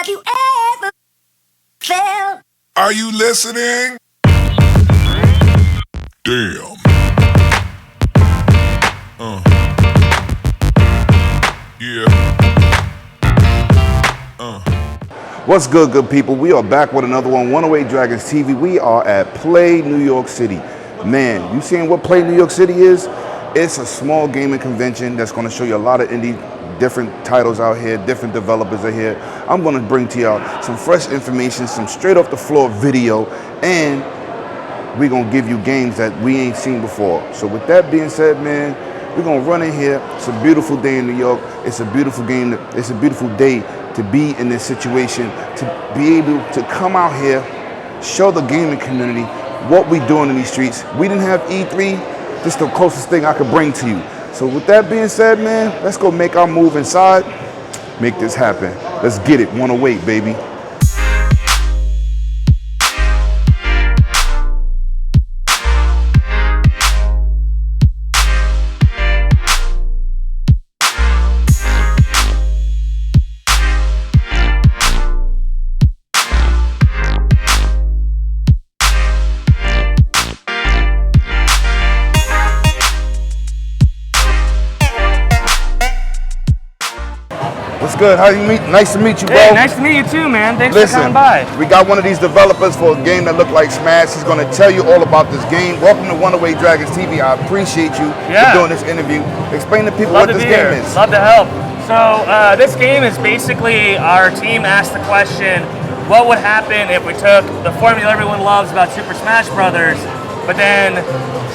Have you ever felt? Are you listening? Damn. Yeah. What's good, good people? We are back with another one, 108 Dragons TV. We are at Play New York City. Man, you seeing what Play New York City is? It's a small gaming convention that's going to show you a lot of indie, different titles out here, different developers are here. I'm going to bring to y'all some fresh information, some straight off the floor video, and we're going to give you games that we ain't seen before. So with that being said, man, we're going to run in here. It's a beautiful day in New York. It's a beautiful game. It's a beautiful day to be in this situation, to be able to come out here, show the gaming community what we doing in these streets. We didn't have E3. This is the closest thing I could bring to you. So with that being said, man, let's go make our move inside, make this happen. Let's get it, 108, baby. What's good? How you meet? Nice to meet you, bro. Hey, nice to meet you too, man. Thanks for coming by. We got one of these developers for a game that looked like Smash. He's going to tell you all about this game. Welcome to 108 Dragons TV. I appreciate you for doing this interview. Explain to people what this game is. Love to help. So this game is basically our team asked the question, what would happen if we took the formula everyone loves about Super Smash Brothers, but then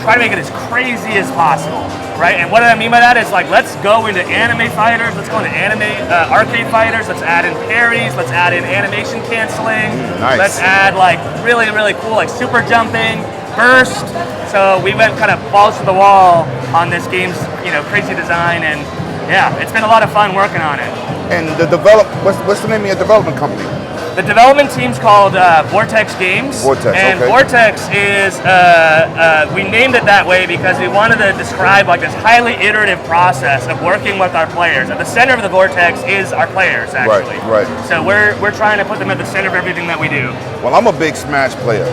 try to make it as crazy as possible, right? And what I mean by that is, like, let's go into anime fighters, let's go into arcade fighters, let's add in parries, let's add in animation canceling, nice. Let's add like really, really cool like super jumping, burst. So we went kind of balls to the wall on this game's, crazy design, and yeah, it's been a lot of fun working on it. And the what's the name of your development company? The development team's called Vortext Games. Vortext, and okay. Vortext is, we named it that way because we wanted to describe like this highly iterative process of working with our players. At the center of the Vortext is our players, actually. Right. So we're trying to put them at the center of everything that we do. Well, I'm a big Smash player.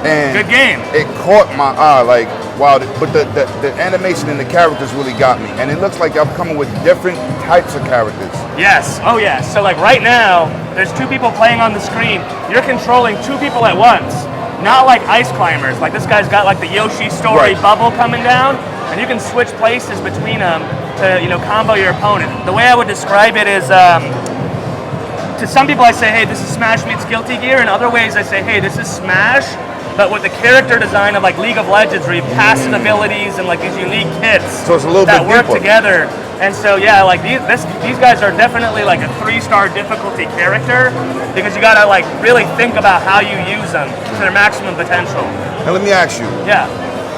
And good game. It caught my eye, like, wow, but the animation and the characters really got me. And it looks like y'all coming with different types of characters. Yes, oh yes. So like right now, there's two people playing on the screen. You're controlling two people at once. Not like ice climbers. Like this guy's got like the Yoshi story bubble coming down, and you can switch places between them to, combo your opponent. The way I would describe it is, to some people I say, hey, this is Smash meets Guilty Gear. In other ways I say, hey, this is Smash, but with the character design of like League of Legends, where you have passive abilities and like these unique kits so it's a little that bit work deeper together. And so yeah, like these guys are definitely like a 3-star difficulty character, because you gotta like really think about how you use them to their maximum potential. Now let me ask you. Yeah.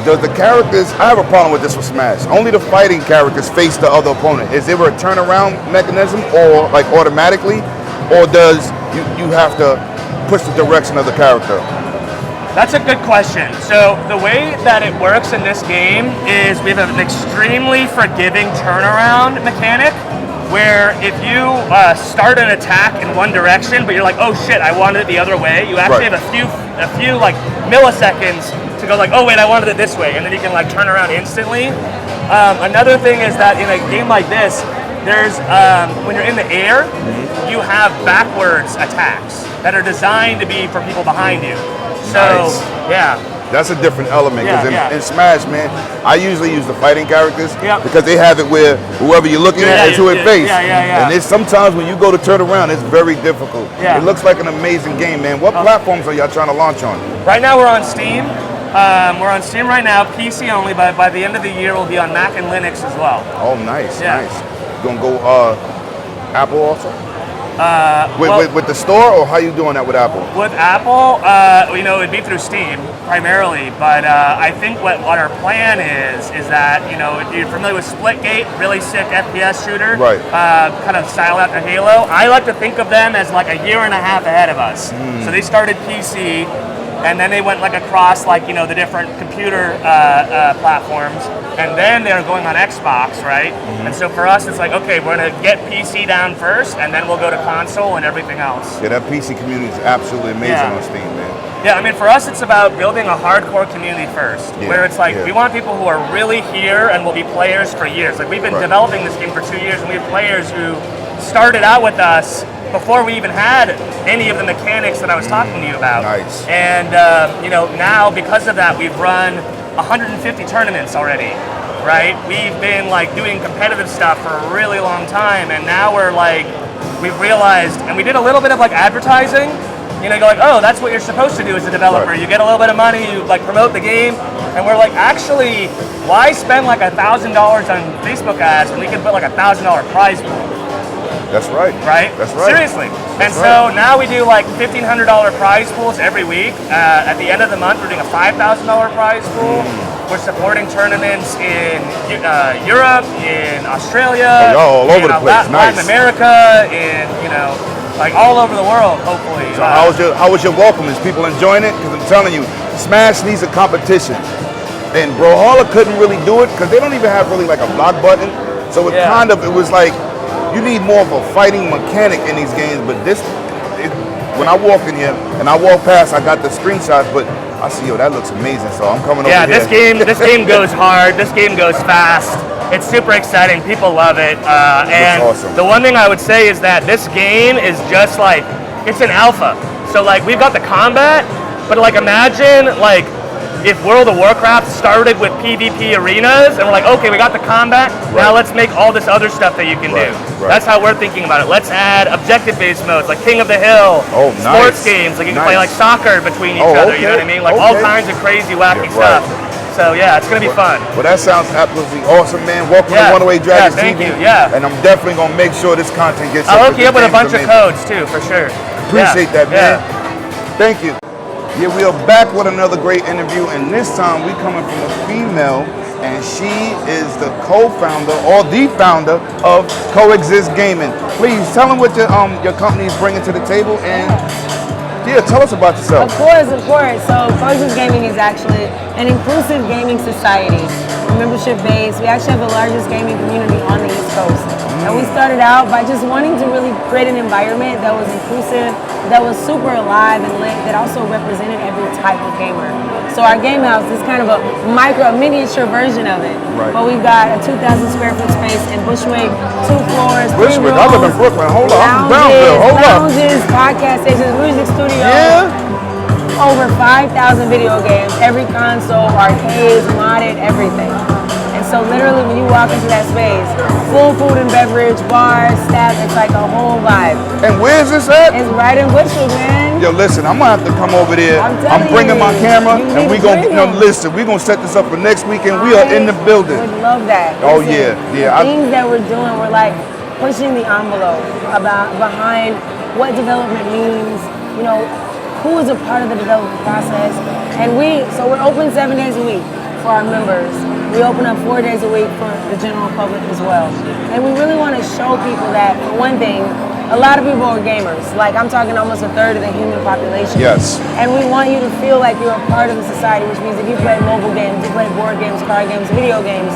Does the characters, I have a problem with this with Smash, only the fighting characters face the other opponent. Is there a turnaround mechanism or like automatically, or does you have to push the direction of the character? That's a good question. So the way that it works in this game is we have an extremely forgiving turnaround mechanic, where if you start an attack in one direction, but you're like, oh shit, I wanted it the other way, you actually have a few like milliseconds to go like, oh wait, I wanted it this way, and then you can like turn around instantly. Another thing is that in a game like this, there's when you're in the air, you have backwards attacks that are designed to be for people behind you. So, yeah. That's a different element, because in Smash, man, I usually use the fighting characters because they have it where whoever you're looking at is who it faces. And it's sometimes when you go to turn around, it's very difficult. It looks like an amazing game, man. What platforms are y'all trying to launch on? Right now we're on Steam. We're on Steam right now, PC only, but by the end of the year we'll be on Mac and Linux as well. Oh, nice, nice. You gonna go Apple also? With the store, or how you doing that with Apple? With Apple, it'd be through Steam primarily, but I think what our plan is that, if you're familiar with Splitgate, really sick FPS shooter, kind of style after Halo, I like to think of them as like a year and a half ahead of us. So they started PC, and then they went like across like, you know, the different computer platforms, and then they're going on Xbox, right? And so for us, it's like, okay, we're gonna get PC down first, and then we'll go to console and everything else. Yeah, that PC community is absolutely amazing on Steam, man. Yeah, I mean, for us, it's about building a hardcore community first, where it's like, we want people who are really here and will be players for years. Like, we've been developing this game for 2 years, and we have players who started out with us before we even had any of the mechanics that I was talking to you about. Nice. And, you know, now, because of that, we've run 150 tournaments already, right? We've been, like, doing competitive stuff for a really long time, and now we're, like, we've realized, and we did a little bit of, like, advertising. You know, you go like, oh, that's what you're supposed to do as a developer. You get a little bit of money, you like promote the game, and we're like, actually, why spend like $1,000 on Facebook ads when we can put like $1,000 prize pool? That's right. Right? That's right. Seriously. And so now we do like $1,500 prize pools every week. At the end of the month, we're doing a $5,000 prize pool. We're supporting tournaments in Europe, in Australia, all over the place. Latin America, in, you know, like all over the world, hopefully. So how was your welcome? Is people enjoying it? Because I'm telling you, Smash needs a competition. And Brawlhalla couldn't really do it because they don't even have really like a block button. So it it was like, you need more of a fighting mechanic in these games. But when I walk in here and I walk past, I got the screenshots, but I see, yo, that looks amazing. So I'm coming over here. Yeah, this game goes hard. This game goes fast. It's super exciting. People love it. And awesome. The one thing I would say is that this game is just like, it's an alpha. So like, we've got the combat, but like imagine like if World of Warcraft started with PvP arenas and we're like, okay, we got the combat, now let's make all this other stuff that you can do. That's how we're thinking about it. Let's add objective-based modes like King of the Hill, sports games, like you can play like soccer between each other, you know what I mean? Like all kinds of crazy, wacky stuff. So yeah, it's gonna be fun. Well, that sounds absolutely awesome, man. Welcome to One Away Dragons thank TV. you. Yeah. And I'm definitely gonna make sure this content gets. I'll hook you up with a bunch of codes too, for sure. Appreciate that, man. Thank you. Yeah, we are back with another great interview, and this time we coming from a female, and she is the co-founder or the founder of Coexist Gaming. Please tell them what your company is bringing to the table, and tell us about yourself. Of course. So Coexist Gaming is actually an inclusive gaming society. We're membership based. We actually have the largest gaming community on the East Coast. And we started out by just wanting to really create an environment that was inclusive, that was super alive and lit, that also represented every type of gamer. So our game house is kind of a miniature version of it. Right. But we've got a 2,000 square foot space in Bushwick, 2 floors, 3 Bushwick, rooms, I live in Brooklyn. Hold up, I'm in Brownsville. Hold up. Lounges, podcast stations, music studio. Over 5,000 video games, every console, arcades, modded, everything. And so literally when you walk into that space, full food and beverage, bars, staff, it's like a whole vibe. And where's this at? It's right in Bushwick, man. Yo, listen, I'm gonna have to come over there. I'm bringing my camera, and we gonna listen. We gonna set this up for next weekend. We are in the building. Would love that. Oh Listen, yeah. The things that we're doing, we're like pushing the envelope behind what development means. You know, who is a part of the development process, and we're open 7 days a week for our members. We open up 4 days a week for the general public as well. And we really want to show people that, for one thing, a lot of people are gamers. Like, I'm talking almost a third of the human population. Yes. And we want you to feel like you're a part of the society, which means if you play mobile games, you play board games, card games, video games,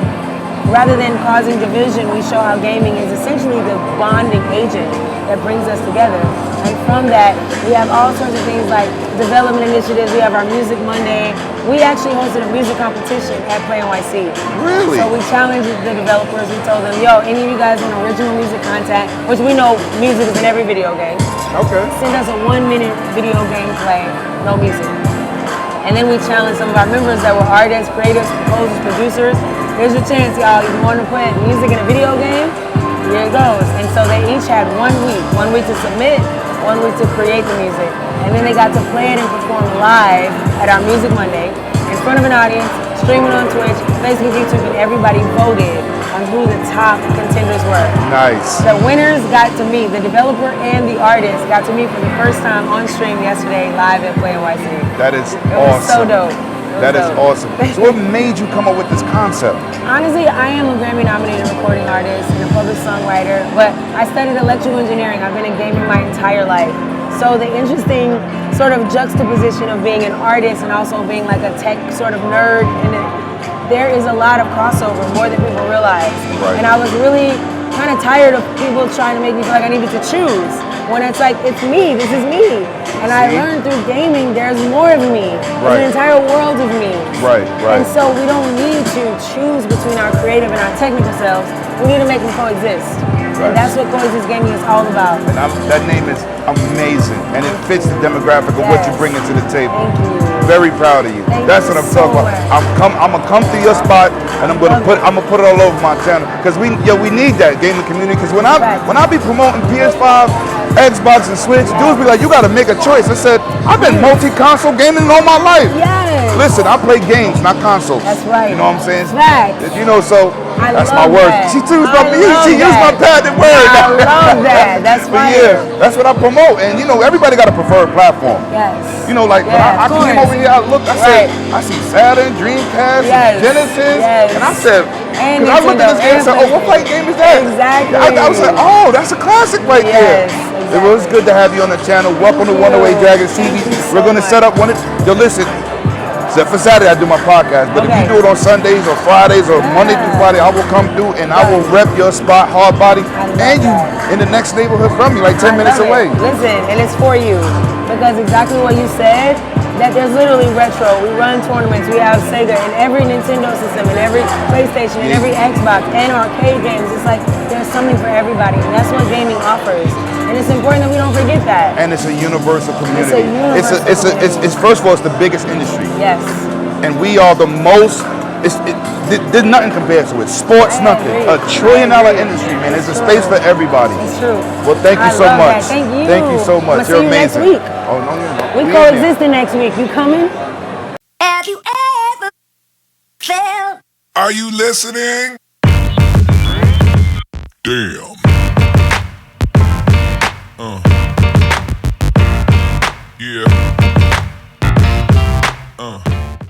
rather than causing division, we show how gaming is essentially the bonding agent that brings us together. And from that, we have all sorts of things like development initiatives. We have our Music Monday. We actually hosted a music competition at Play NYC. Really? So we challenged the developers. We told them, yo, any of you guys want original music content, which we know music is in every video game. Okay. Send us a 1 minute video game play, no music. And then we challenged some of our members that were artists, creators, composers, producers. Here's your chance, y'all. You want to put music in a video game? Here it goes. And so they each had 1 week to submit, 1 week to create the music. And then they got to play it and perform live at our Music Monday in front of an audience, streaming on Twitch, Facebook, YouTube, and everybody voted on who the top contenders were. Nice. The winners got to meet, the developer and the artist got to meet for the first time on stream yesterday live at Play NYC. That is It awesome. was so dope. That is awesome. So what made you come up with this concept? Honestly, I am a Grammy-nominated recording artist and a published songwriter, but I studied electrical engineering. I've been in gaming my entire life. So sort of juxtaposition of being an artist and also being like a tech sort of nerd, and there is a lot of crossover, more than people realize. Right. And I was really kind of tired of people trying to make me feel like I needed to choose, when it's like, it's me, this is me. And I learned through gaming there's more of me. There's an entire world of me. Right. And so we don't need to choose between our creative and our technical selves. We need to make them coexist. And that's what Coexist Gaming is all about. And that name is amazing, and it fits the demographic of what you're bringing to the table. Thank you. Very proud of you. That's what I'm talking about. I'm gonna come to your spot, and I'm gonna put it all over my channel, because we need that gaming community. Because when I be promoting PS5, Xbox, and Switch, dudes be like, you got to make a choice. I said, I've been multi-console gaming all my life. Yes. Listen, I play games, not consoles. That's right. You know what I'm saying? Facts. You know, so that's my love word. that. She used my patented word. I love that. That's But fire. yeah, that's what I promote. And you know, everybody got a preferred platform. Yes. You know, like when I came over here, I looked, I said, I see Saturn, Dreamcast, Genesis, and I said, because I looked at this game and said, oh, what flight game is that? Exactly. I was like, oh, that's a classic right there. It was good to have you on the channel. Welcome to 108 Dragons TV. We're going to set up yo, listen, except for Saturday, I do my podcast. But if you do it on Sundays or Fridays or Monday through Friday, I will come through and I will rep your spot, hard body, and you in the next neighborhood from you, like 10 minutes away. Listen, and it's for you. Because exactly what you said, that there's literally retro. We run tournaments. We have Sega in every Nintendo system, in every PlayStation, in every Xbox, and arcade games. It's like there's something for everybody, and that's what gaming offers. And it's important that we don't forget that. And it's a universal community. It's a universal It's first of all, it's the biggest industry. Yes. And we are the most. There's nothing compared to it. Sports, nothing. A $1 trillion industry, man. There's a space for everybody. It's true. Well, thank you so much. Thank you. Thank you so much. You're amazing. Next week. Oh no, you're not. We coexisting next week. You coming? Have you ever felt? Are you listening? Damn. Yeah.